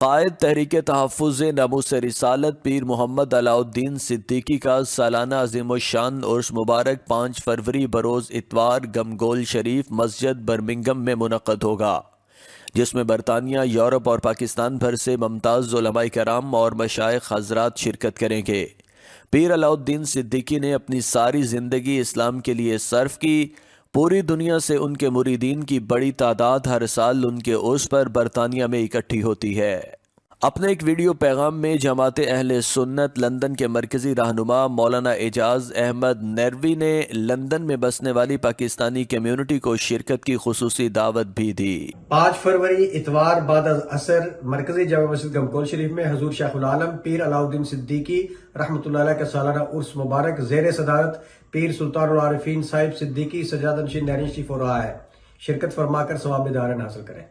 قائد تحریک تحفظ ناموس رسالت پیر محمد علاء الدین صدیقی کا سالانہ عظیم الشان عرس مبارک 5 فروری بروز اتوار گمگول شریف مسجد برمنگم میں منعقد ہوگا، جس میں برطانیہ، یورپ اور پاکستان بھر سے ممتاز علماء کرام اور مشائخ حضرات شرکت کریں گے۔ پیر علاء الدین صدیقی نے اپنی ساری زندگی اسلام کے لیے صرف کی۔ پوری دنیا سے ان کے مریدین کی بڑی تعداد ہر سال ان کے عرس پر برطانیہ میں اکٹھی ہوتی ہے۔ اپنے ایک ویڈیو پیغام میں جماعت اہل سنت لندن کے مرکزی رہنما مولانا اعجاز احمد نیروی نے لندن میں بسنے والی پاکستانی کمیونٹی کو شرکت کی خصوصی دعوت بھی دی۔ 5 فروری اتوار بعد از عصر مرکزی جامع مسجد گمگول شریف میں حضور شیخ العالم پیر علاء الدین صدیقی رحمۃ اللہ علیہ کا سالانہ عرس مبارک زیر صدارت پیر سلطان العارفین صاحب صدیقی سجادہ نشین نہرین شریف ہو رہا ہے۔ شرکت فرما کر ثواب دارین حاصل کریں۔